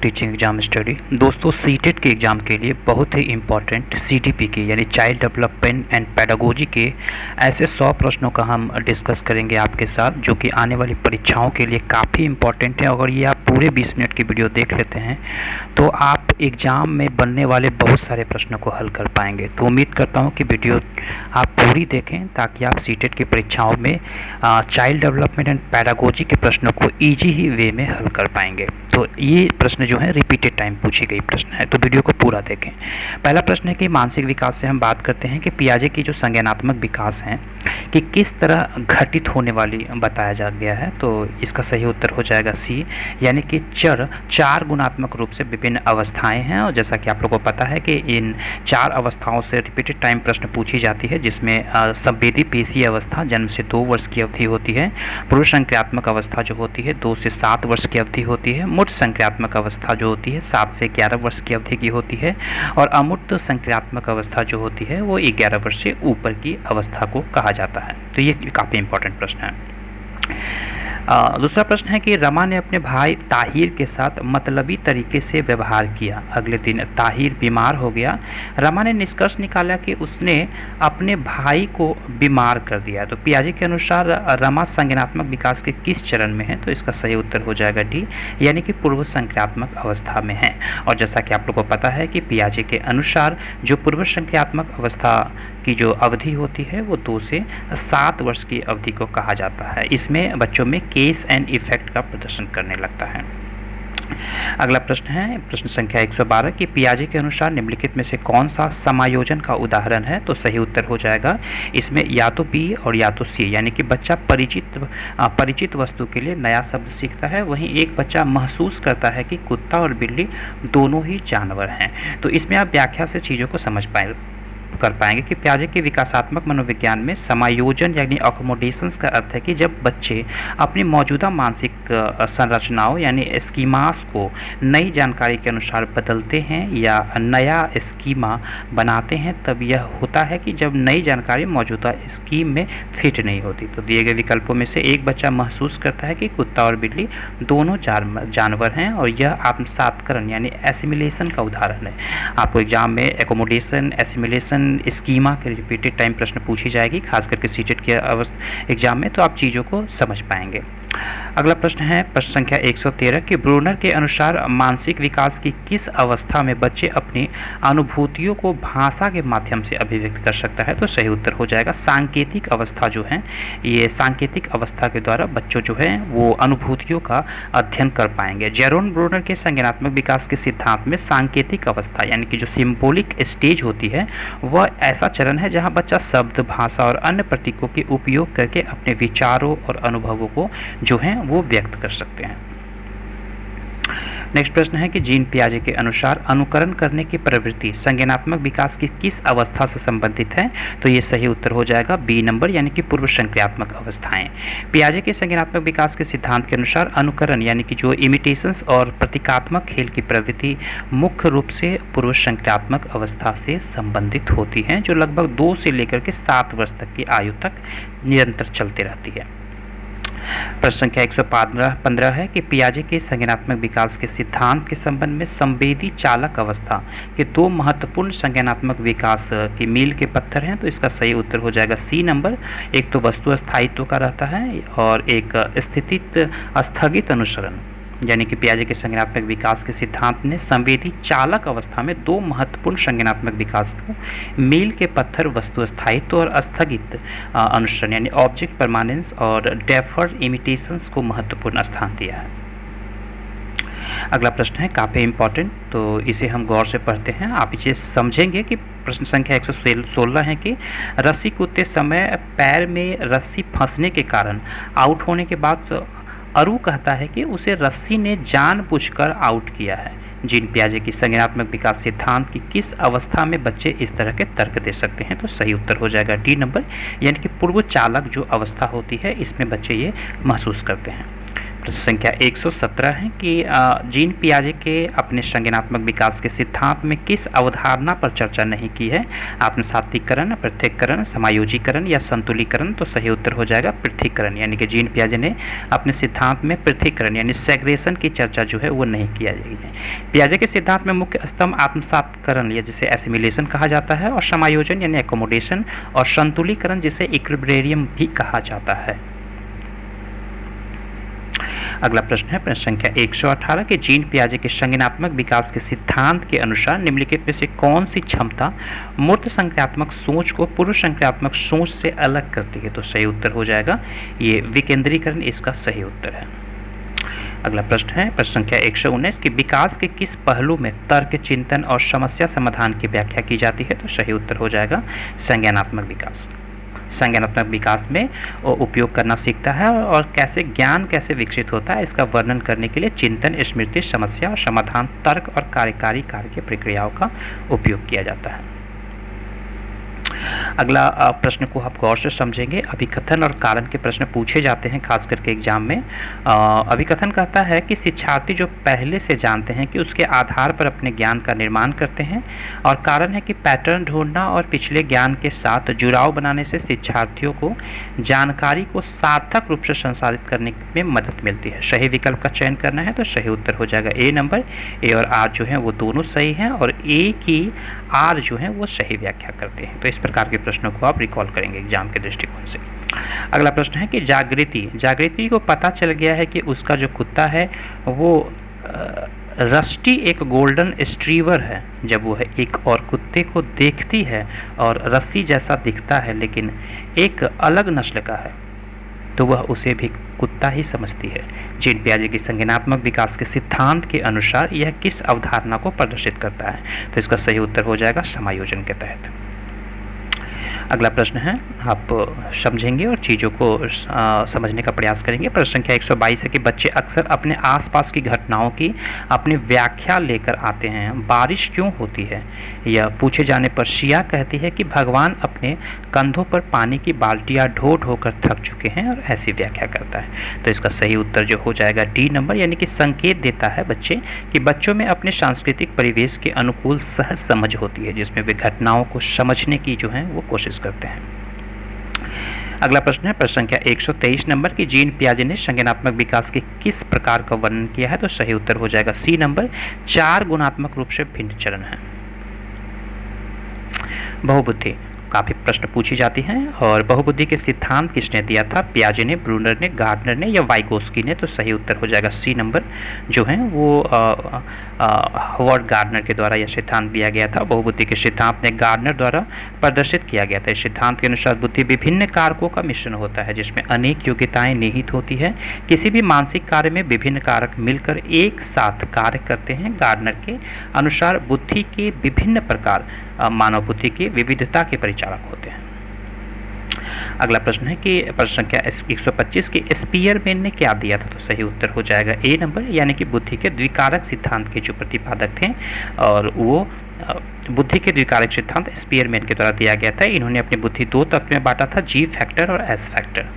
Teaching exam study. दोस्तों CTET के exam के लिए बहुत ही इम्पॉर्टेंट सीडीपी के यानी चाइल्ड डेवलपमेंट एंड पेडागोजी के ऐसे 100 प्रश्नों का हम डिस्कस करेंगे आपके साथ, जो कि आने वाली परीक्षाओं के लिए काफ़ी इम्पॉर्टेंट है। अगर ये आप पूरे 20 मिनट की वीडियो देख लेते हैं तो आप एग्ज़ाम में बनने वाले बहुत सारे प्रश्नों को हल कर पाएंगे। तो उम्मीद करता हूँ कि वीडियो आप पूरी देखें ताकि आप सीटेट की परीक्षाओं में चाइल्ड डेवलपमेंट एंड पेडागोजी के प्रश्नों को ईजी ही वे में हल कर पाएंगे। तो ये प्रश्न जो है रिपीटेड टाइम पूछी गई प्रश्न है, तो वीडियो को पूरा देखें। पहला प्रश्न है कि मानसिक विकास से हम बात करते हैं कि पियाजे की जो संज्ञानात्मक विकास है कि किस तरह घटित होने वाली बताया जा गया है। तो इसका सही उत्तर हो जाएगा सी, यानी कि चार गुणात्मक रूप से विभिन्न अवस्थाएं हैं। और जैसा कि आप लोगों को पता है कि इन 4 अवस्थाओं से रिपीटेड टाइम प्रश्न पूछी जाती है, जिसमें संवेदी पेशी अवस्था जन्म से 2 वर्ष की अवधि होती है, पूर्व संक्रियात्मक अवस्था जो होती है 2 से 7 वर्ष की अवधि होती है, मूर्त संक्रियात्मक अवस्था जो होती है 7 से 11 वर्ष की अवधि की होती है, और अमूर्त संक्रियात्मक अवस्था जो होती है वो 11 वर्ष से ऊपर की अवस्था को कहा जाता है। तो ये काफ़ी इंपॉर्टेंट प्रश्न है। दूसरा प्रश्न है कि रमा ने अपने भाई ताहिर के साथ मतलबी तरीके से व्यवहार किया। अगले दिन ताहिर बीमार हो गया। रमा ने निष्कर्ष निकाला कि उसने अपने भाई को बीमार कर दिया। तो पियाजे के अनुसार रमा संज्ञानात्मक विकास के किस चरण में है? तो इसका सही उत्तर हो जाएगा डी, यानी कि पूर्व संक्रियात्मक अवस्था में है। और जैसा कि आप लोगों को पता है कि पियाजे के अनुसार जो पूर्व संक्रियात्मक अवस्था की जो अवधि होती है वो 2 से 7 वर्ष की अवधि को कहा जाता है। इसमें बच्चों में केस एंड इफेक्ट का प्रदर्शन करने लगता है। अगला प्रश्न है प्रश्न संख्या 112 कि पियाजे के अनुसार निम्नलिखित में से कौन सा समायोजन का उदाहरण है? तो सही उत्तर हो जाएगा इसमें या तो बी और या तो सी, यानी कि बच्चा परिचित वस्तु के लिए नया शब्द सीखता है, वहीं एक बच्चा महसूस करता है कि कुत्ता और बिल्ली दोनों ही जानवर हैं। तो इसमें आप व्याख्या से चीज़ों को समझ कर पाएंगे कि पियाजे के विकासात्मक मनोविज्ञान में समायोजन यानी अकोमोडेशंस का अर्थ है कि जब बच्चे अपनी मौजूदा मानसिक संरचनाओं यानी स्कीमास को नई जानकारी के अनुसार बदलते हैं या नया स्कीमा बनाते हैं, तब यह होता है कि जब नई जानकारी मौजूदा स्कीम में फिट नहीं होती। तो दिए गए विकल्पों में से एक बच्चा महसूस करता है कि कुत्ता और बिल्ली दोनों जानवर हैं, और यह आत्मसात्करण यानी एसिमिलेशन का उदाहरण है। आपको एग्जाम में एकोमोडेशन, एसिमिलेशन, स्कीमा के रिपीटेड टाइम प्रश्न पूछी जाएगी, खास करके सीटेट के एग्जाम में, तो आप चीज़ों को समझ पाएंगे। अगला प्रश्न है प्रश्न संख्या 113 कि ब्रूनर के अनुसार मानसिक विकास की किस अवस्था में बच्चे अपनी अनुभूतियों को भाषा के माध्यम से अभिव्यक्त कर सकता है? तो सही उत्तर हो जाएगा सांकेतिक अवस्था जो है, ये सांकेतिक अवस्था के द्वारा बच्चों जो है वो अनुभूतियों का अध्ययन कर पाएंगे। जेरोन ब्रूनर के संज्ञानात्मक विकास के सिद्धांत में सांकेतिक अवस्था यानी कि जो सिंबॉलिक स्टेज होती है वह ऐसा चरण है जहाँ बच्चा शब्द, भाषा और अन्य प्रतीकों के उपयोग करके अपने विचारों और अनुभवों को जो है वो व्यक्त कर सकते हैं। नेक्स्ट प्रश्न है कि जीन पियाजे के अनुसार अनुकरण करने की प्रवृत्ति संज्ञानात्मक विकास की किस अवस्था से संबंधित है? तो ये सही उत्तर हो जाएगा बी नंबर, यानी कि पूर्व संक्रियात्मक अवस्थाएं। पियाजे के संज्ञानात्मक विकास के सिद्धांत के अनुसार अनुकरण यानी कि जो इमिटेशंस और प्रतीकात्मक खेल की प्रवृत्ति मुख्य रूप से पूर्व संक्रियात्मक अवस्था से संबंधित होती हैं, जो लगभग 2 से लेकर के 7 वर्ष तक की आयु तक निरंतर चलती रहती है। प्रश्न संख्या 115 है कि पियाजे के संज्ञानात्मक विकास के सिद्धांत के संबंध में संवेदी चालक अवस्था के 2 महत्वपूर्ण संज्ञानात्मक विकास के मील के पत्थर हैं। तो इसका सही उत्तर हो जाएगा सी नंबर, एक तो वस्तु स्थायित्व का रहता है और एक स्थितित स्थगित अनुसरण, यानी कि पियाजे के संज्ञानात्मक विकास के सिद्धांत ने संवेदी चालक अवस्था में 2 महत्वपूर्ण संज्ञानात्मक विकास को मील के पत्थर वस्तु स्थायित्व और स्थगित अनुसरण यानी ऑब्जेक्ट परमानेंस और डेफर्ड इमिटेशंस को महत्वपूर्ण स्थान दिया है। अगला प्रश्न है काफ़ी इंपॉर्टेंट, तो इसे हम गौर से पढ़ते हैं, आप इसे समझेंगे कि प्रश्न संख्या 116 है कि रस्सी कूदते समय पैर में रस्सी फंसने के कारण आउट होने के बाद अरु कहता है कि उसे रस्सी ने जानबूझकर आउट किया है। जीन पियाजे की संज्ञानात्मक विकास सिद्धांत की किस अवस्था में बच्चे इस तरह के तर्क दे सकते हैं? तो सही उत्तर हो जाएगा डी नंबर, यानी कि पूर्व चालक जो अवस्था होती है इसमें बच्चे ये महसूस करते हैं। प्रश्न संख्या 117 है कि जीन पियाजे के अपने संज्ञानात्मक विकास के सिद्धांत में किस अवधारणा पर चर्चा नहीं की है? आत्मसातीकरण, पृथक्करण, समायोजीकरण या संतुलीकरण। तो सही उत्तर हो जाएगा पृथक्करण, यानी कि जीन पियाजे ने अपने सिद्धांत में पृथक्करण यानी सेग्रेगेशन की चर्चा जो है वो नहीं किया गई है। पियाजे के सिद्धांत में मुख्य स्तंभ आत्मसातीकरण या जिसे एसिमिलेशन कहा जाता है, और समायोजन यानी एकोमोडेशन, और संतुलीकरण जिसे इक्विलिब्रियम भी कहा जाता है। अगला प्रश्न है प्रश्न संख्या 118 कि जीन पियाजे के संज्ञानात्मक विकास के सिद्धांत के अनुसार निम्नलिखित में से कौन सी क्षमता मूर्त संक्रियात्मक सोच को पूर्व संक्रियात्मक सोच से अलग करती है? तो सही उत्तर हो जाएगा ये विकेंद्रीकरण, इसका सही उत्तर है। अगला प्रश्न है प्रश्न संख्या 119 कि विकास के किस पहलू में तर्क, चिंतन और समस्या समाधान की व्याख्या की जाती है? तो सही उत्तर हो जाएगा संज्ञानात्मक विकास। संज्ञानात्मक विकास में उपयोग करना सीखता है और कैसे ज्ञान कैसे विकसित होता है इसका वर्णन करने के लिए चिंतन, स्मृति, समस्या और समाधान, तर्क और कार्यकारी कार्य की प्रक्रियाओं का उपयोग किया जाता है। अगला प्रश्न को आप गौर से समझेंगे। अभिकथन और कारण के प्रश्न पूछे जाते हैं खास करके एग्जाम में। अभिकथन कहता है कि शिक्षार्थी जो पहले से जानते हैं कि उसके आधार पर अपने ज्ञान का निर्माण करते हैं, और कारण है कि पैटर्न ढूंढना और पिछले ज्ञान के साथ जुड़ाव बनाने से शिक्षार्थियों को जानकारी को सार्थक रूप से संसाधित करने में मदद मिलती है। सही विकल्प का चयन करना है तो सही उत्तर हो जाएगा ए नंबर। ए और आर जो है वो दोनों सही हैं, और ए की आर जो है वो सही व्याख्या करते हैं। तो इस प्रकार के प्रश्नों को आप रिकॉल करेंगे एग्जाम के दृष्टिकोण से। अगला प्रश्न है कि जागृति को पता चल गया है कि उसका जो कुत्ता है वो रस्टी एक गोल्डन स्ट्रीवर है। जब वो एक और कुत्ते को देखती है और रस्सी जैसा दिखता है लेकिन एक अलग नस्ल का है, तो वह उसे भी कुत्ता ही समझती है। जीन पियाजे की संज्ञानात्मक विकास के सिद्धांत के अनुसार यह किस अवधारणा को प्रदर्शित करता है? तो इसका सही उत्तर हो जाएगा समायोजन के तहत। अगला प्रश्न है, आप समझेंगे और चीज़ों को समझने का प्रयास करेंगे। प्रश्न संख्या 122 है कि बच्चे अक्सर अपने आसपास की घटनाओं की अपनी व्याख्या लेकर आते हैं। बारिश क्यों होती है? यह पूछे जाने पर शिया कहती है कि भगवान अपने कंधों पर पानी की बाल्टियाँ ढो ढो कर थक चुके हैं, और ऐसी व्याख्या करता है। तो इसका सही उत्तर जो हो जाएगा डी नंबर, यानी कि संकेत देता है बच्चे कि बच्चों में अपने सांस्कृतिक परिवेश के अनुकूल सहज समझ होती है, जिसमें वे घटनाओं को समझने की जो है वो कोशिश करते हैं। अगला प्रश्न है प्रश्न संख्या 123 नंबर की जीन पियाजे ने संज्ञानात्मक विकास के किस प्रकार का वर्णन किया है? तो सही उत्तर हो जाएगा सी नंबर, 4 गुणात्मक रूप से भिन्न चरण है। बहुबुद्धि काफ़ी प्रश्न पूछी जाती हैं, और बहुबुद्धि के सिद्धांत किसने दिया था? पियाजे ने, ब्रूनर ने, गार्डनर ने या वाइगोस्की ने? तो सही उत्तर हो जाएगा सी नंबर जो है वो हॉवर्ड गार्डनर के द्वारा यह सिद्धांत दिया गया था। बहुबुद्धि के सिद्धांत ने गार्डनर द्वारा प्रदर्शित किया गया था। इस सिद्धांत के अनुसार बुद्धि विभिन्न कारकों का मिश्रण होता है, जिसमें अनेक योग्यताएं निहित होती है। किसी भी मानसिक कार्य में विभिन्न कारक मिलकर एक साथ कार्य करते हैं। गार्डनर के अनुसार बुद्धि के विभिन्न प्रकार मानव बुद्धि की विविधता के परिचालक होते हैं। अगला प्रश्न है कि प्रश्न संख्या 125 के स्पीयरमैन ने क्या दिया था? तो सही उत्तर हो जाएगा ए नंबर, यानी कि बुद्धि के द्विकारक सिद्धांत के जो प्रतिपादक थे, और वो बुद्धि के द्विकारक सिद्धांत स्पीयरमैन के द्वारा दिया गया था। इन्होंने अपनी बुद्धि 2 तत्व में बांटा था, जी फैक्टर और एस फैक्टर।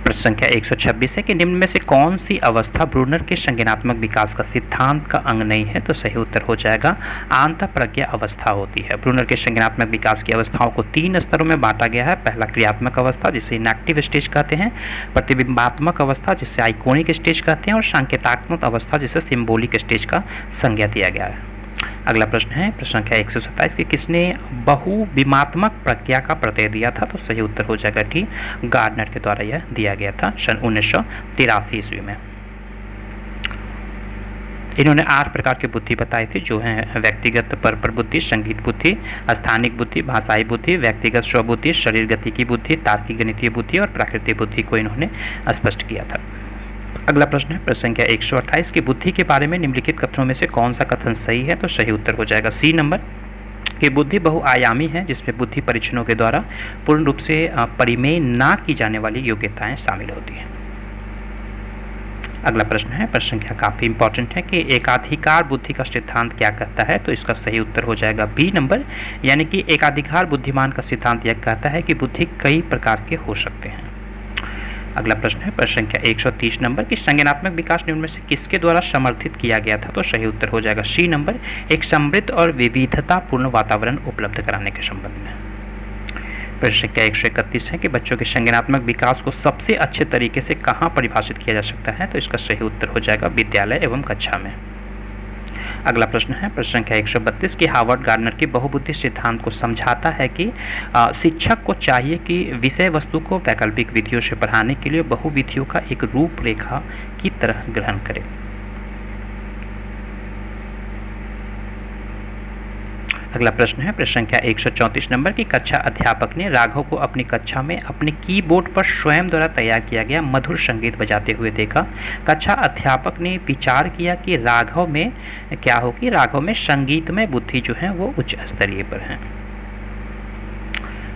प्रश्न संख्या 126 है कि निम्न में से कौन सी अवस्था ब्रूनर के संज्ञानात्मक विकास का सिद्धांत का अंग नहीं है? तो सही उत्तर हो जाएगा आंतःप्रज्ञा अवस्था होती है। ब्रूनर के संज्ञानात्मक विकास की अवस्थाओं को 3 स्तरों में बांटा गया है। पहला क्रियात्मक अवस्था जिसे इनएक्टिव स्टेज कहते हैं, प्रतिबिंबात्मक अवस्था जिसे आइकोनिक स्टेज कहते हैं, और सांकेतात्मक अवस्था जिसे सिंबोलिक स्टेज का संज्ञा दिया गया है। अगला प्रश्न है प्रश्न संख्या 127 कि किसने बहुविमात्मक प्रज्ञा का प्रत्यय दिया था? तो सही उत्तर हो जाएगा डी, गार्डनर के द्वारा यह दिया गया था सन 1983 ईस्वी में। इन्होंने 8 प्रकार की बुद्धि बताई थी, जो हैं व्यक्तिगत पर बुद्धि, संगीत बुद्धि, स्थानिक बुद्धि, भाषाई बुद्धि, व्यक्तिगत स्वबुद्धि, शरीर गति की बुद्धि, तार्किक गणितीय बुद्धि और प्राकृतिक बुद्धि को इन्होंने स्पष्ट किया था। अगला प्रश्न है प्रश्न संख्या 128 की बुद्धि के बारे में निम्नलिखित कथनों में से कौन सा कथन सही है? तो सही उत्तर हो जाएगा सी नंबर कि बुद्धि बहुआयामी है, जिसमें बुद्धि परीक्षणों के द्वारा पूर्ण रूप से परिमेय ना की जाने वाली योग्यताएं शामिल होती हैं। अगला प्रश्न है, प्रश्न संख्या काफ़ी इंपॉर्टेंट है कि एकाधिकार बुद्धि का सिद्धांत क्या कहता है, तो इसका सही उत्तर हो जाएगा बी नंबर, यानी कि एकाधिकार बुद्धिमान का सिद्धांत यह कहता है कि बुद्धि कई प्रकार के हो सकते हैं। अगला प्रश्न है, प्रश्न संख्या 130 नंबर की संज्ञानात्मक विकास निम्न में से किसके द्वारा समर्थित किया गया था, तो सही उत्तर हो जाएगा सी नंबर, एक समृद्ध और विविधतापूर्ण वातावरण उपलब्ध कराने के संबंध में। प्रश्न संख्या 131 है कि बच्चों के संज्ञानात्मक विकास को सबसे अच्छे तरीके से कहाँ परिभाषित किया जा सकता है, तो इसका सही उत्तर हो जाएगा विद्यालय एवं कक्षा में। अगला प्रश्न है, प्रश्न संख्या 132 की हार्वर्ड गार्डनर के बहुबुद्धि सिद्धांत को समझाता है कि शिक्षक को चाहिए कि विषय वस्तु को वैकल्पिक विधियों से पढ़ाने के लिए बहुविधियों का एक रूपरेखा की तरह ग्रहण करे। अगला प्रश्न है, प्रश्न संख्या 134 नंबर की कक्षा अध्यापक ने राघव को अपनी कक्षा में अपने कीबोर्ड पर स्वयं द्वारा तैयार किया गया मधुर संगीत बजाते हुए देखा। कक्षा अध्यापक ने विचार किया कि राघव में क्या होगी, राघव में संगीतमय बुद्धि जो है वो उच्च स्तरीय पर है।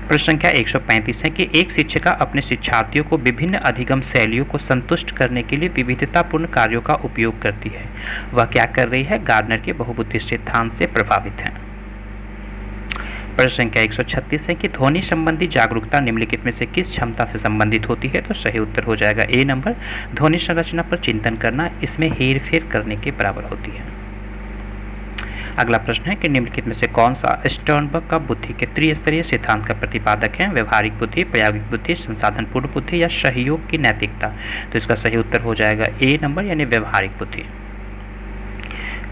प्रश्न संख्या 135 है कि एक शिक्षिका अपने शिक्षार्थियों को विभिन्न अधिगम शैलियों को संतुष्ट करने के लिए विविधतापूर्ण कार्यों का उपयोग करती है। वह क्या कर रही है, गार्डनर के बहुबुद्धि सिद्धांत से प्रभावित है। प्रश्न संख्या 136 है कि ध्वनि संबंधी जागरूकता निम्नलिखित में से किस क्षमता से संबंधित होती है, तो सही उत्तर हो जाएगा ए नंबर, ध्वनि संरचना पर चिंतन करना इसमें हेरफेर करने के बराबर होती है। अगला प्रश्न है कि निम्नलिखित में से कौन सा स्टर्नबर्ग का बुद्धि के त्रिस्तरीय सिद्धांत का प्रतिपादक है, व्यवहारिक बुद्धि, प्रायोगिक बुद्धि, संसाधनपूर्ण बुद्धि या सहयोग की नैतिकता, तो इसका सही उत्तर हो जाएगा ए नंबर, यानी व्यवहारिक बुद्धि।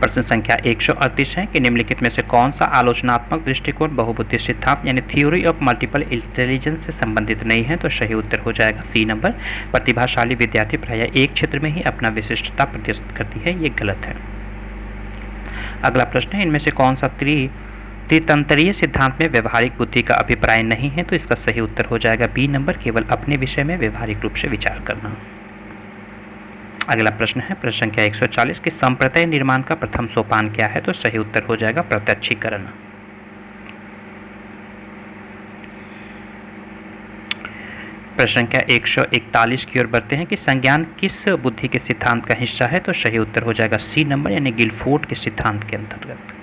प्रश्न संख्या 138 है कि निम्नलिखित में से कौन सा आलोचनात्मक दृष्टिकोण बहुबुद्धि सिद्धांत यानी थ्योरी ऑफ मल्टीपल इंटेलिजेंस से संबंधित नहीं है, तो सही उत्तर हो जाएगा सी नंबर, प्रतिभाशाली विद्यार्थी प्रायः एक क्षेत्र में ही अपना विशिष्टता प्रदर्शित करती है, ये गलत है। अगला प्रश्न है, इनमें से कौन सा त्रितंत्रीय सिद्धांत में व्यवहारिक बुद्धि का अभिप्राय नहीं है, तो इसका सही उत्तर हो जाएगा बी नंबर, केवल अपने विषय में व्यवहारिक रूप से विचार करना। अगला प्रश्न है, प्रश्न संख्या 140 कि संप्रदाय निर्माण का प्रथम सोपान क्या है, तो सही उत्तर हो जाएगा प्रत्यक्षीकरण। प्रश्न संख्या 141 की ओर बढ़ते हैं कि संज्ञान किस बुद्धि के सिद्धांत का हिस्सा है, तो सही उत्तर हो जाएगा सी नंबर, यानी गिलफोर्ड के सिद्धांत के अंतर्गत।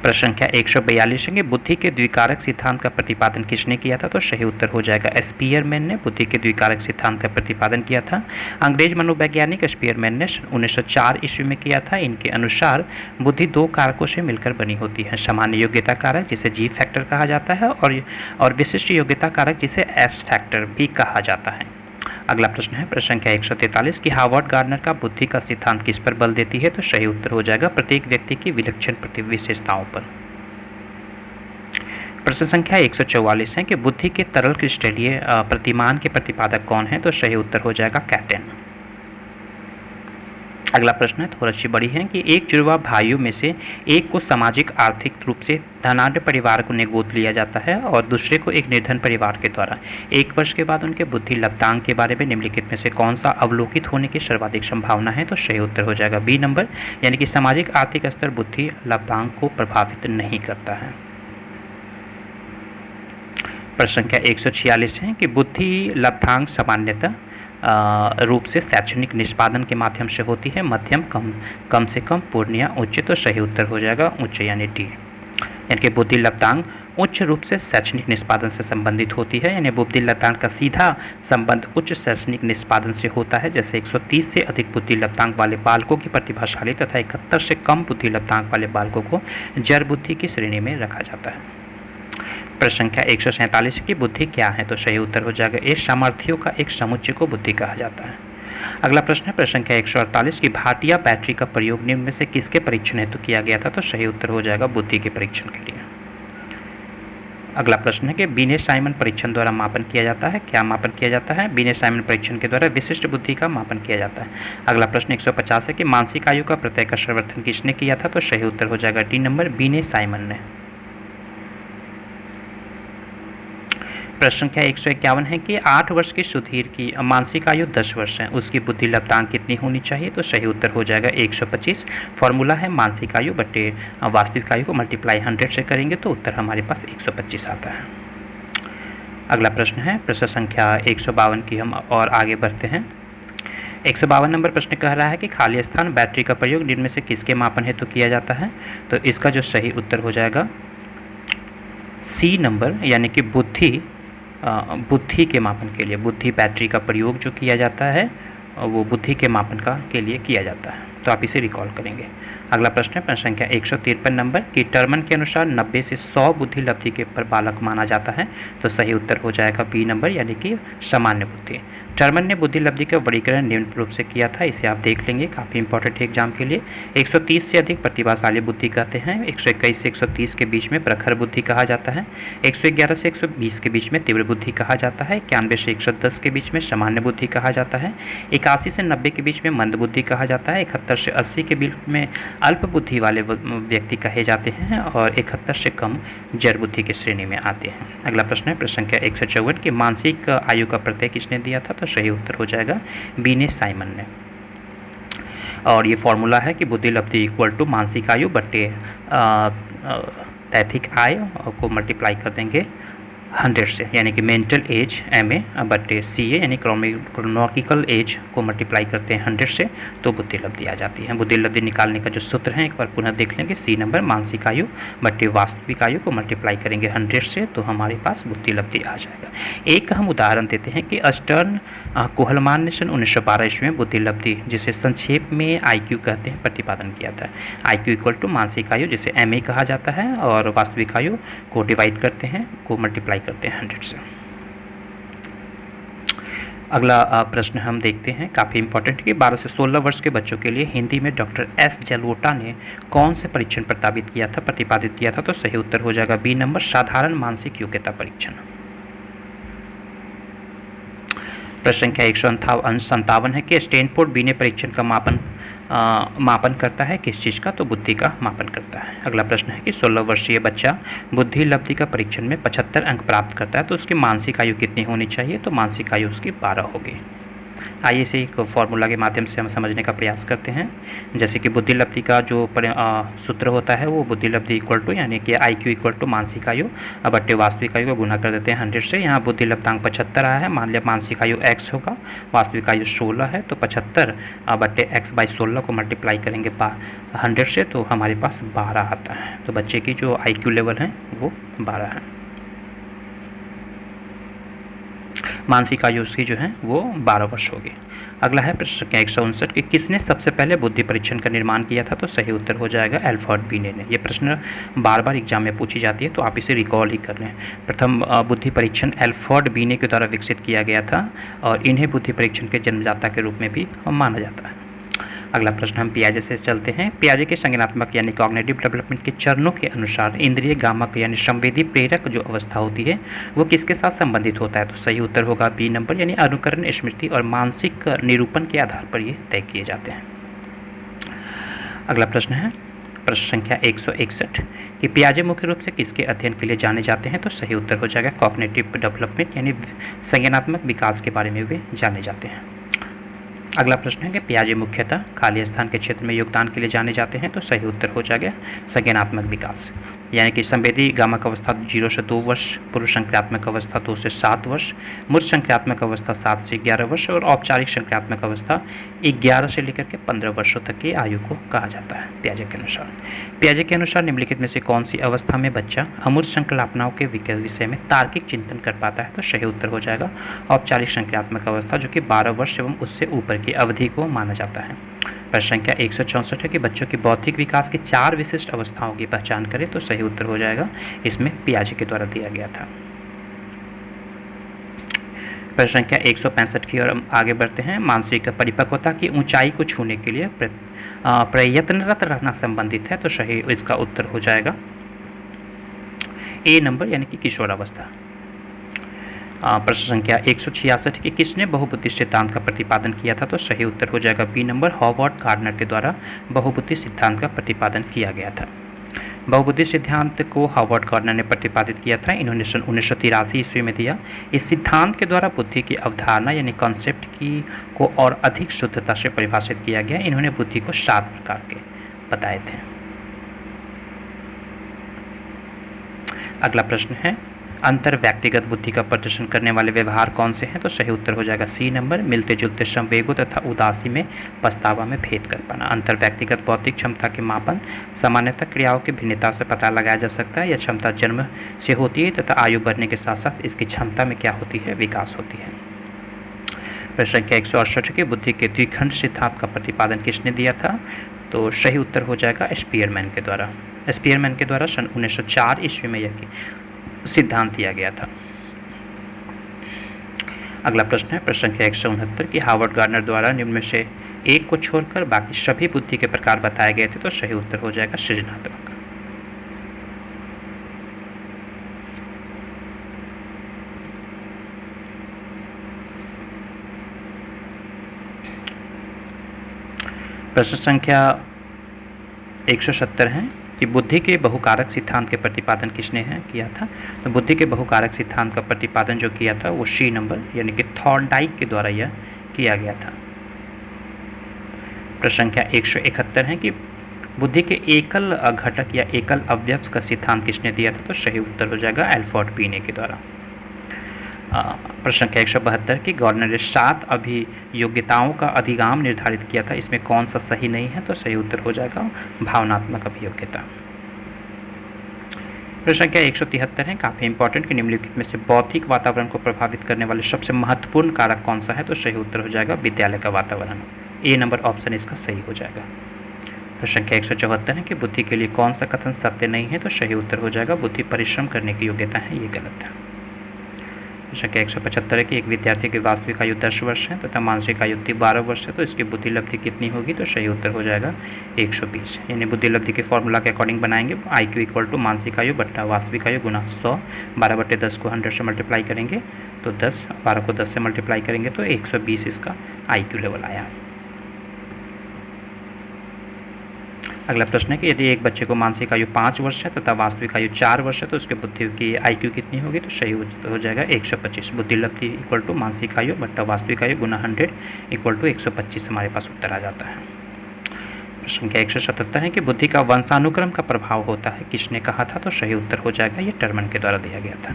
प्रश्न संख्या 142 है कि बुद्धि के द्विकारक सिद्धांत का प्रतिपादन किसने किया था, तो सही उत्तर हो जाएगा स्पीयरमैन ने बुद्धि के द्विकारक सिद्धांत का प्रतिपादन किया था। अंग्रेज मनोवैज्ञानिक स्पीयरमैन ने 1904 ईस्वी में किया था। इनके अनुसार बुद्धि दो कारकों से मिलकर बनी होती है, सामान्य योग्यता कारक जिसे जी फैक्टर कहा जाता है और विशिष्ट योग्यता कारक जिसे एस फैक्टर भी कहा जाता है। अगला प्रश्न है, प्रश्न संख्या 143 की हार्वर्ड गार्डनर का बुद्धि का सिद्धांत किस पर बल देती है, तो सही उत्तर हो जाएगा प्रत्येक व्यक्ति की विलक्षण विशेषताओं पर। प्रश्न संख्या 144 है कि बुद्धि के तरल क्रिस्टलीय प्रतिमान के प्रतिपादक कौन है, तो सही उत्तर हो जाएगा कैटन। अगला प्रश्न है, थोड़ा सी बड़ी है कि एक जुड़वा भाइयों में से एक को सामाजिक आर्थिक रूप से धनाढ्य परिवार को गोद लिया जाता है और दूसरे को एक निर्धन परिवार के द्वारा। 1 वर्ष के बाद उनके बुद्धि लब्धांक के बारे में निम्नलिखित में से कौन सा अवलोकित होने की सर्वाधिक संभावना है, तो सही उत्तर हो जाएगा बी नंबर, यानी कि सामाजिक आर्थिक स्तर बुद्धि लब्धांक को प्रभावित नहीं करता है। प्रश्न संख्या 146 है कि बुद्धि लब्धांक सामान्यतः रूप से शैक्षणिक निष्पादन के माध्यम से होती है, मध्यम, कम से कम, पूर्ण या उच्च, तो सही उत्तर हो जाएगा उच्च, यानी डी। यानी कि बुद्धि लब्धांक उच्च रूप से शैक्षणिक निष्पादन से संबंधित होती है, यानी बुद्धि लब्धांक का सीधा संबंध उच्च शैक्षणिक निष्पादन से होता है। जैसे 130 से अधिक बुद्धि लब्धांक वाले बालकों की प्रतिभाशाली तथा 71 से कम बुद्धि लब्धांक वाले बालकों को जड़ बुद्धि की श्रेणी में रखा जाता है। प्रश्न संख्या 147 की बुद्धि क्या है, तो सही उत्तर हो जाएगा ए, सामर्थ्यों का एक समुच्चय को बुद्धि कहा जाता है। अगला प्रश्न है, प्रश्न संख्या 148 की भाटिया बैटरी का प्रयोग निम्न में से किसके परीक्षण हेतु किया गया था, तो सही उत्तर हो जाएगा बुद्धि के परीक्षण के लिए। अगला प्रश्न है कि बिने साइमन परीक्षण द्वारा मापन किया जाता है, क्या मापन किया जाता है, बिने साइमन परीक्षण के द्वारा विशिष्ट बुद्धि का मापन किया जाता है। अगला प्रश्न 150 है कि मानसिक आयु का प्रत्यय का सर्वर्थन किसने किया था, तो सही उत्तर हो जाएगा डी नंबर, बिने साइमन ने। प्रश्न संख्या 151 है कि 8 वर्ष की सुधीर की मानसिक आयु 10 वर्ष है, उसकी बुद्धि लब्धांक कितनी होनी चाहिए, तो सही उत्तर हो जाएगा 125। फॉर्मूला है मानसिक आयु बटे वास्तविक आयु को मल्टीप्लाई 100 से करेंगे तो उत्तर हमारे पास 125 आता है। अगला प्रश्न है, प्रश्न संख्या 152 की हम और आगे बढ़ते हैं 152 नंबर प्रश्न कह रहा है कि खाली स्थान बैटरी का प्रयोग निम्न में से किसके मापन हेतु किया जाता है। तो इसका जो सही उत्तर हो जाएगा सी नंबर, यानी कि बुद्धि के मापन के लिए, बुद्धि बैटरी का प्रयोग जो किया जाता है वो बुद्धि के मापन के लिए किया जाता है। तो आप इसे रिकॉल करेंगे। अगला प्रश्न है प्रश्न संख्या 153 नंबर कि टर्मन के अनुसार 90 से 100 बुद्धि लब्धि के पर बालक माना जाता है। तो सही उत्तर हो जाएगा बी नंबर, यानी कि सामान्य बुद्धि। टर्मन ने बुद्धि लब्धि का वर्गीकरण निम्न रूप से किया था, इसे आप देख लेंगे, काफ़ी इंपॉर्टेंट है एग्जाम के लिए। 130 से अधिक प्रतिभाशाली बुद्धि कहते हैं, 121 से 130 के बीच में प्रखर बुद्धि कहा जाता है, 111 से 120 के बीच में तीव्र बुद्धि कहा जाता है, 91 से 110 के बीच में सामान्य बुद्धि कहा जाता है, 81 से 90 के बीच में मंद बुद्धि कहा जाता है, 71 से 80 के बीच में अल्प बुद्धि वाले व्यक्ति कहे जाते हैं, और 71 से कम जड़ बुद्धि की श्रेणी में आते हैं। अगला प्रश्न है प्रश्न संख्या 154 कि मानसिक आयु का प्रत्यय किसने दिया था। तो सही उत्तर हो जाएगा बी ने, साइमन ने। और ये फॉर्मूला है कि बुद्धि लब्धि इक्वल टू मानसिक आयु बट्टे तैथिक आय को मल्टीप्लाई कर देंगे 100 से, यानी कि मेंटल एज MA बट्टे CA यानी क्रोनोलॉजिकल एज को मल्टीप्लाई करते हैं 100 से, तो बुद्धि लब्धि आ जाती है। बुद्धि लब्धि निकालने का जो सूत्र है एक बार पुनः देख लेंगे, सी नंबर मानसिक आयु बट्टे वास्तविक आयु को मल्टीप्लाई करेंगे 100 से, तो हमारे पास बुद्धि लब्धि आ जाएगा। एक हम उदाहरण देते हैं कि अस्टर्न कोहलमान ने सन 1912 ईस्वी में बुद्धि लब्धि, जिसे संक्षेप में IQ कहते हैं, प्रतिपादन किया था। IQ इक्वल टू मानसिक आयु जिसे MA कहा जाता है, और वास्तविक आयु को डिवाइड करते हैं, को मल्टीप्लाई करते हैं 100 से। अगला प्रश्न हम देखते हैं, काफ़ी इंपॉर्टेंट, कि 12 से 16 वर्ष के बच्चों के लिए हिंदी में डॉक्टर S जलोटा ने कौन से परीक्षण प्रतिपादित किया था। तो सही उत्तर हो जाएगा बी नंबर, साधारण मानसिक योग्यता परीक्षण। प्रश्न संख्या 157 है कि स्टैनफोर्ड बीने परीक्षण का मापन करता है किस चीज़ का। तो बुद्धि का मापन करता है। अगला प्रश्न है कि 16 वर्षीय बच्चा बुद्धि लब्धि का परीक्षण में 75 अंक प्राप्त करता है, तो उसकी मानसिक आयु कितनी होनी चाहिए। तो मानसिक आयु उसकी 12 होगी। आइए इसे एक फॉर्मूला के माध्यम से हम समझने का प्रयास करते हैं। जैसे कि बुद्धि लब्धि का जो सूत्र होता है वो बुद्धि लब्धि इक्वल टू, यानी कि IQ इक्वल टू मानसिक आयु बट्टे वास्तविक आयु को गुना कर देते हैं 100 से। यहाँ बुद्धि लब्धांक 75 आया है, मान लिया मानसिक आयु x होगा, वास्तविक आयु 16 है, तो 75 बट्टे x/16 को मल्टीप्लाई करेंगे 100 से, तो हमारे पास 12 आता है। तो बच्चे की जो IQ लेवल है वो 12 है। मानसिक आयु उसकी जो है वो 12 वर्ष होगी। अगला है प्रश्न संख्या 159 कि किसने सबसे पहले बुद्धि परीक्षण का निर्माण किया था। तो सही उत्तर हो जाएगा एल्फ्रेड बीने ने। ये प्रश्न बार बार एग्जाम में पूछी जाती है, तो आप इसे रिकॉल ही कर लें। प्रथम बुद्धि परीक्षण एल्फ्रेड बीने के द्वारा विकसित किया गया था, और इन्हें बुद्धि परीक्षण के जन्मदाता के रूप में भी माना जाता है। अगला प्रश्न हम पियाजे से चलते हैं। पियाजे के संज्ञानात्मक यानी कॉग्निटिव डेवलपमेंट के चरणों के अनुसार इंद्रिय गामक यानी संवेदी प्रेरक जो अवस्था होती है वो किसके साथ संबंधित होता है। तो सही उत्तर होगा बी नंबर, यानी अनुकरण, स्मृति और मानसिक निरूपण के आधार पर ये तय किए जाते हैं। अगला प्रश्न है प्रश्न संख्या 161 कि पियाजे मुख्य रूप से किसके अध्ययन के लिए जाने जाते हैं। तो सही उत्तर हो जाएगा कॉग्निटिव डेवलपमेंट यानी संज्ञानात्मक विकास के बारे में वे जाने जाते हैं। अगला प्रश्न है कि पियाजे मुख्यतः खाली स्थान के क्षेत्र में योगदान के लिए जाने जाते हैं। तो सही उत्तर हो जाएगा संज्ञानात्मक विकास, यानी कि संवेदी गामक अवस्था 0 से 2 वर्ष, पूर्व संक्रियात्मक अवस्था 2 से 7 वर्ष, मूर्त संक्रियात्मक अवस्था 7 से 11 वर्ष और औपचारिक संक्रियात्मक अवस्था 11 से लेकर के 15 वर्षों तक की आयु को कहा जाता है पियाजे के अनुसार। पियाजे के अनुसार निम्नलिखित में से कौन सी अवस्था में बच्चा अमूर्त संकल्पनाओं के विषय में तार्किक चिंतन कर पाता है। तो सही उत्तर हो जाएगा औपचारिक संक्रियात्मक अवस्था, जो कि 12 वर्ष एवं उससे ऊपर की अवधि को माना जाता है। प्रश्न संख्या 164 है कि बच्चों के बौद्धिक विकास की 4 विशिष्ट अवस्थाओं की पहचान करें। तो सही उत्तर हो जाएगा इसमें पियाजे के द्वारा दिया गया था। प्रश्न संख्या 165 की ओर हम आगे बढ़ते हैं। मानसिक परिपक्वता की ऊंचाई को छूने के लिए प्रयत्नरत रहना संबंधित है। तो सही इसका उत्तर हो जाएगा ए नंबर, यानी कि किशोरावस्था। प्रश्न संख्या 166 कि किसने बहुबुद्धि सिद्धांत का प्रतिपादन किया था। तो सही उत्तर हो जाएगा बी नंबर, हॉवर्ड गार्डनर के द्वारा बहुबुद्धि सिद्धांत का प्रतिपादन किया गया था। बहुबुद्धि सिद्धांत को हॉवर्ड गार्डनर ने प्रतिपादित किया था, इन्होंने सन 1983 ईस्वी में दिया। इस सिद्धांत के द्वारा बुद्धि की अवधारणा यानी कॉन्सेप्ट को और अधिक शुद्धता से परिभाषित किया गया। इन्होंने बुद्धि को 7 प्रकार के बताए थे। अगला प्रश्न है अंतर व्यक्तिगत बुद्धि का प्रदर्शन करने वाले व्यवहार कौन से हैं? तो सही उत्तर हो जाएगा सी नंबर, मिलते जुलते संवेगों तथा उदासी में पछतावा में भेद कर पाना। अंतर व्यक्तिगत बौद्धिक क्षमता के मापन सामान्यतः क्रियाओं की भिन्नता से पता लगाया जा सकता है। यह क्षमता जन्म से होती है तथा आयु बढ़ने के साथ साथ इसकी क्षमता में क्या होती है? विकास होती है। प्रश्न संख्या 168 की बुद्धि के द्विखंड सिद्धांत का प्रतिपादन किसने दिया था? तो सही उत्तर हो जाएगा स्पीयरमैन के द्वारा। स्पीयरमैन के द्वारा सन 1904 ईस्वी में यह सिद्धांत दिया गया था। अगला प्रश्न है प्रश्न संख्या 169 की हार्वर्ड गार्डनर द्वारा निम्न में से एक को छोड़कर बाकी सभी बुद्धि के प्रकार बताए गए थे। तो सही उत्तर हो जाएगा सृजनात्मक। प्रश्न संख्या 170 है कि बुद्धि के बहुकारक सिद्धांत के प्रतिपादन किसने किया था? तो बुद्धि के बहुकारक सिद्धांत का प्रतिपादन जो किया था वो सी नंबर यानी कि थॉर्नडाइक के द्वारा यह किया गया था। प्रश्न संख्या 171 है कि बुद्धि के एकल घटक या एकल अवयव का सिद्धांत किसने दिया था? तो सही उत्तर हो जाएगा एल्फ्रेड बीने के द्वारा। प्रश्न संख्या 172 की गार्डनर ने 7 अभियोग्यताओं का अधिगाम निर्धारित किया था, इसमें कौन सा सही नहीं है? तो सही उत्तर हो जाएगा भावनात्मक अभियोग्यता। प्रश्न संख्या 173 है काफ़ी इंपॉर्टेंट कि निम्नलिखित में से बौद्धिक वातावरण को प्रभावित करने वाले सबसे महत्वपूर्ण कारक कौन सा है? तो सही उत्तर हो जाएगा विद्यालय का वातावरण। ए नंबर ऑप्शन इसका सही हो जाएगा। प्रश्न संख्या 174 है कि बुद्धि के लिए कौन सा कथन सत्य नहीं है? तो सही उत्तर हो जाएगा बुद्धि परिश्रम करने की योग्यता है, ये गलत है। प्रश्न संख्या 175 है कि एक विद्यार्थी की वास्तविक आयु 10 वर्ष है तथा मानसिक आयु 12 वर्ष है, तो इसकी बुद्धि लब्धि कितनी होगी? तो सही उत्तर हो जाएगा 120। यानी बुद्धि लब्धि के फॉर्मूला के अकॉर्डिंग बनाएंगे IQ इक्वल टू मानसिक आयु बट्टा वास्तविक आयु गुना 100। 12/10 को 100 से मल्टीप्लाई करेंगे तो 10, 12 को 10 से मल्टीप्लाई करेंगे तो 120 इसका IQ लेवल आया। अगला प्रश्न है कि यदि एक बच्चे को मानसिक आयु 5 वर्ष है तथा वास्तविक आयु 4 वर्ष है तो उसके बुद्धि की IQ कितनी होगी? तो सही हो जाएगा 125। बुद्धि लब्धि इक्वल टू मानसिक आयु बट्टा वास्तविक आयु गुना 100 इक्वल टू 125 हमारे पास उत्तर आ जाता है। प्रश्न संख्या 177 है कि बुद्धि का वंशानुक्रम का प्रभाव होता है, किसने कहा था? तो सही उत्तर हो जाएगा ये टर्मन के द्वारा दिया गया था।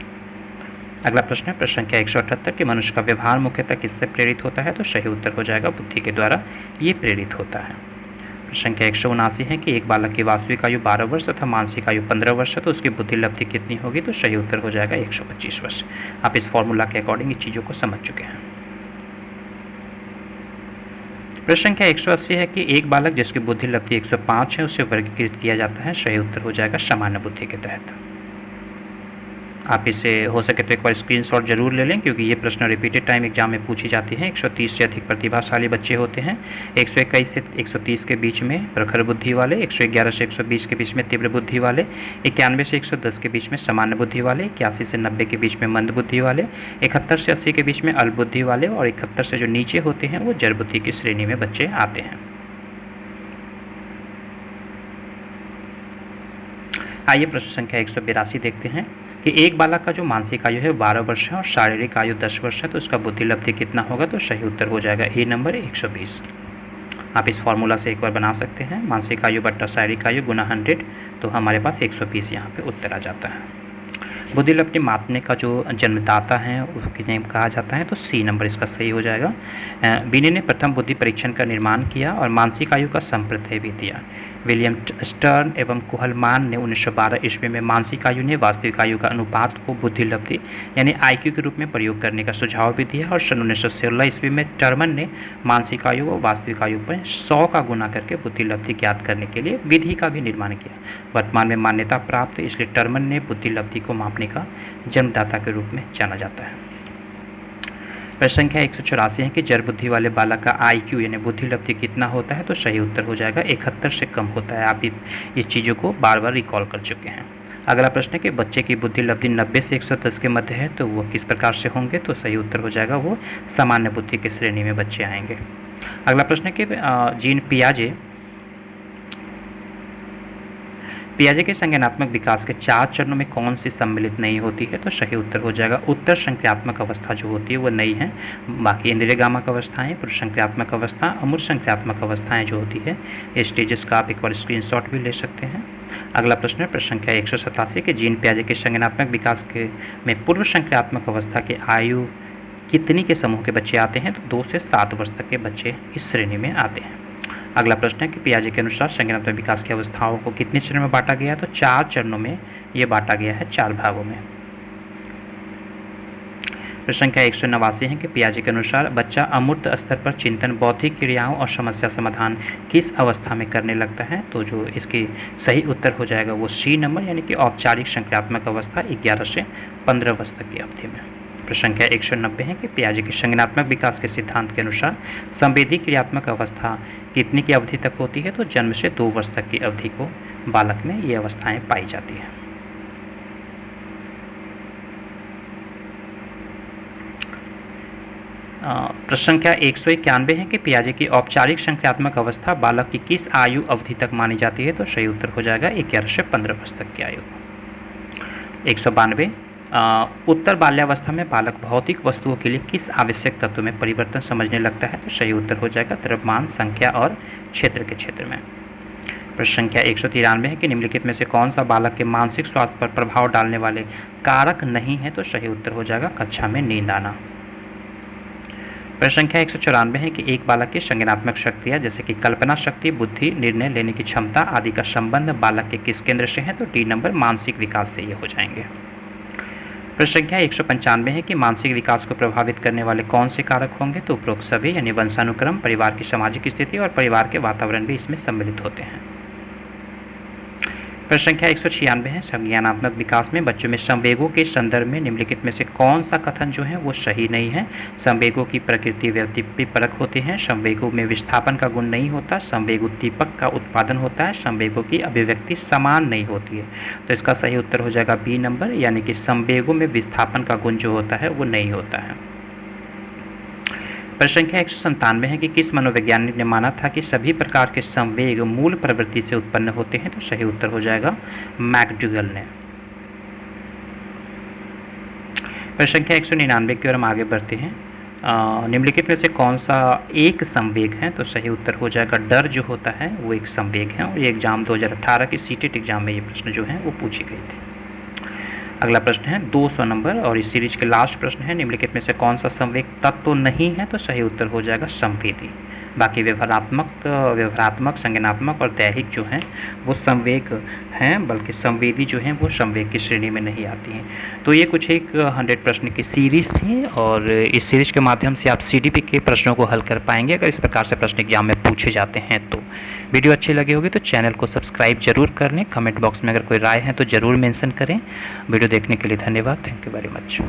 अगला प्रश्न है प्रश्न संख्या 178 कि मनुष्य का व्यवहार मुख्यतः किससे प्रेरित होता है? तो सही उत्तर हो जाएगा बुद्धि के द्वारा ये प्रेरित होता है। प्रश्न संख्या 179 है कि एक बालक की वास्तविक आयु 12 वर्ष तथा मानसिक आयु 15 वर्ष है, तो उसकी बुद्धि लब्धि कितनी होगी? तो सही उत्तर हो जाएगा 125 वर्ष। आप इस फॉर्मूला के अकॉर्डिंग इन चीज़ों को समझ चुके हैं। प्रश्न संख्या 180 है कि एक बालक जिसकी बुद्धि लब्धि 105 है उसे वर्गीकृत किया जाता है, सही उत्तर हो जाएगा सामान्य बुद्धि के तहत। आप इसे हो सके तो एक बार स्क्रीनशॉट जरूर ले लें क्योंकि ये प्रश्न रिपीटेड टाइम एग्जाम में पूछी जाती हैं। 130 से अधिक प्रतिभाशाली बच्चे होते हैं, 121 से 130 के बीच में प्रखर बुद्धि वाले, 111 से 120 के बीच में तीव्र बुद्धि वाले, 91 से 110 के बीच में सामान्य बुद्धि वाले, 81 से 90 के बीच में मंद बुद्धि वाले, 71 से 80 के बीच में अल्प बुद्धि वाले और 71 से जो नीचे होते हैं वो जड़ बुद्धि की श्रेणी में बच्चे आते हैं। आइए प्रश्न संख्या 182 देखते हैं कि एक बालक का जो मानसिक आयु है 12 वर्ष है और शारीरिक आयु 10 वर्ष है, तो उसका बुद्धि लब्धि कितना होगा? तो सही उत्तर हो जाएगा ए नंबर 120। आप इस फॉर्मूला से एक बार बना सकते हैं, मानसिक आयु बट्टा शारीरिक आयु गुना 100, तो हमारे पास 120 यहाँ पे उत्तर आ जाता है। बुद्धि लब्धि मापने का जो जन्मदाता है उसकी नेम कहा जाता है, तो सी नंबर इसका सही हो जाएगा। बीने ने प्रथम बुद्धि परीक्षण का निर्माण किया और मानसिक आयु का संप्रत्यय भी दिया। विलियम स्टर्न एवं कुहलमान ने 1912 ईस्वी में मानसिक आयु ने वास्तविक आयु का अनुपात को बुद्धि लब्धि यानी IQ के रूप में प्रयोग करने का सुझाव भी दिया और सन 1916 ईस्वी में टर्मन ने मानसिक आयु और वास्तविक आयु पर 100 का गुना करके बुद्धि लब्धि ज्ञात करने के लिए विधि का भी निर्माण किया। वर्तमान में मान्यता प्राप्त, इसलिए टर्मन ने बुद्धि लब्धि को मापने का जन्मदाता के रूप में जाना जाता है। प्रश्न संख्या 184 है कि जड़ बुद्धि वाले बालक का IQ यानी बुद्धि लब्धि कितना होता है? तो सही उत्तर हो जाएगा 71 से कम होता है। आप ये चीज़ों को बार बार रिकॉल कर चुके हैं। अगला प्रश्न है कि बच्चे की बुद्धि लब्धि 90 से 110 के मध्य है, तो वो किस प्रकार से होंगे? तो सही उत्तर हो जाएगा वो सामान्य बुद्धि की श्रेणी में बच्चे आएंगे। अगला प्रश्न है कि जीन पियाजे के संज्ञानात्मक विकास के 4 चरणों में कौन सी सम्मिलित नहीं होती है? तो सही उत्तर हो जाएगा उत्तर संक्रियात्मक अवस्था जो होती है वो नहीं है। बाकी इंद्रिय गामक अवस्थाएं, पुरुष संक्रियात्मक अवस्था, अमूर्त संक्रियात्मक अवस्थाएं जो होती है, ये स्टेजेस का आप एक बार स्क्रीनशॉट भी ले सकते हैं। अगला प्रश्न है प्रश्न संख्या 187 के जीन पियाजे के संज्ञानात्मक विकास के में पूर्व संक्रियात्मक अवस्था के आयु कितनी के समूह के बच्चे आते हैं? तो 2 से 7 वर्ष तक के बच्चे इस श्रेणी में आते हैं। अगला प्रश्न है कि पियाजे के अनुसार संज्ञानात्मक विकास की अवस्थाओं को कितने चरणों में बांटा गया है? तो 4 चरणों में ये बांटा गया है, 4 भागों में। प्रश्न संख्या 189 है कि पियाजे के अनुसार बच्चा अमूर्त स्तर पर चिंतन, बौद्धिक क्रियाओं और समस्या समाधान किस अवस्था में करने लगता है? तो जो इसकी सही उत्तर हो जाएगा वो सी नंबर, यानी कि औपचारिक संक्रियात्मक अवस्था 11 से 15 वर्ष तक की अवधि में। प्रश्न संख्या 190 है कि पियाजे के संज्ञानात्मक विकास के सिद्धांत के अनुसार संवेदी क्रियात्मक अवस्था कितनी की अवधि तक होती है? तो जन्म से 2 वर्ष तक की अवधि को बालक में ये अवस्थाएं पाई जाती हैं। प्रश्न संख्या 191 है कि पियाजे की औपचारिक संक्रियात्मक अवस्था बालक की किस आयु अवधि तक मानी जाती है? तो सही उत्तर हो जाएगा 11 से 15 वर्ष तक की आयु। 192 उत्तर बाल्यावस्था में बालक भौतिक वस्तुओं के लिए किस आवश्यक तत्व में परिवर्तन समझने लगता है? तो सही उत्तर हो जाएगा द्रव्यमान, संख्या और क्षेत्र के क्षेत्र में। प्रश्न संख्या 193 है कि निम्नलिखित में से कौन सा बालक के मानसिक स्वास्थ्य पर प्रभाव डालने वाले कारक नहीं है? तो सही उत्तर हो जाएगा कक्षा में नींद आना। प्रश्न संख्या 194 है कि एक बालक की संज्ञानात्मक शक्तियाँ जैसे कि कल्पना शक्ति, बुद्धि, निर्णय लेने की क्षमता आदि का संबंध बालक के किस केंद्र से है? तो डी नंबर, मानसिक विकास से ये हो जाएंगे। प्रश्न संख्या 195 है कि मानसिक विकास को प्रभावित करने वाले कौन से कारक होंगे? तो उपरोक्त सभी, यानी वंशानुक्रम, परिवार की सामाजिक स्थिति और परिवार के वातावरण भी इसमें सम्मिलित होते हैं। प्रश्न संख्या 196 है संज्ञानात्मक विकास में बच्चों में संवेगों के संदर्भ में निम्नलिखित में से कौन सा कथन जो है वो सही नहीं है? संवेगों की प्रकृति व्यक्तिपरक होती है, संवेगों में विस्थापन का गुण नहीं होता, संवेग उद्दीपक का उत्पादन होता है, संवेगों की अभिव्यक्ति समान नहीं होती है। तो इसका सही उत्तर हो जाएगा बी नंबर, यानी कि संवेगों में विस्थापन का गुण जो होता है वो नहीं होता है। प्रश्न संख्या 197 है कि किस मनोवैज्ञानिक ने माना था कि सभी प्रकार के संवेग मूल प्रवृत्ति से उत्पन्न होते हैं? तो सही उत्तर हो जाएगा मैकडूगल ने। प्रश्न संख्या 199 की ओर हम आगे बढ़ते हैं। निम्नलिखित में से कौन सा एक संवेग है? तो सही उत्तर हो जाएगा डर जो होता है वो एक संवेग है, और ये एग्जाम 2018 की सीटेट एग्जाम में ये प्रश्न जो है वो पूछी गई थी। अगला प्रश्न है 200 नंबर, और इस सीरीज के लास्ट प्रश्न है निम्नलिखित में से कौन सा संवेग तत्व नहीं है? तो सही उत्तर हो जाएगा संवेदी। बाकी व्यवहारात्मक, संज्ञानात्मक और दैहिक जो हैं वो संवेग हैं, बल्कि संवेदी जो हैं वो संवेग की श्रेणी में नहीं आती हैं। तो ये कुछ एक 100 प्रश्न की सीरीज़ थी, और इस सीरीज के माध्यम से आप CDP के प्रश्नों को हल कर पाएंगे अगर इस प्रकार से प्रश्न एग्जाम में पूछे जाते हैं तो। वीडियो अच्छी लगी होगी तो चैनल को सब्सक्राइब जरूर कर लें। कमेंट बॉक्स में अगर कोई राय है तो ज़रूर मेंशन करें। वीडियो देखने के लिए धन्यवाद। Thank you very much.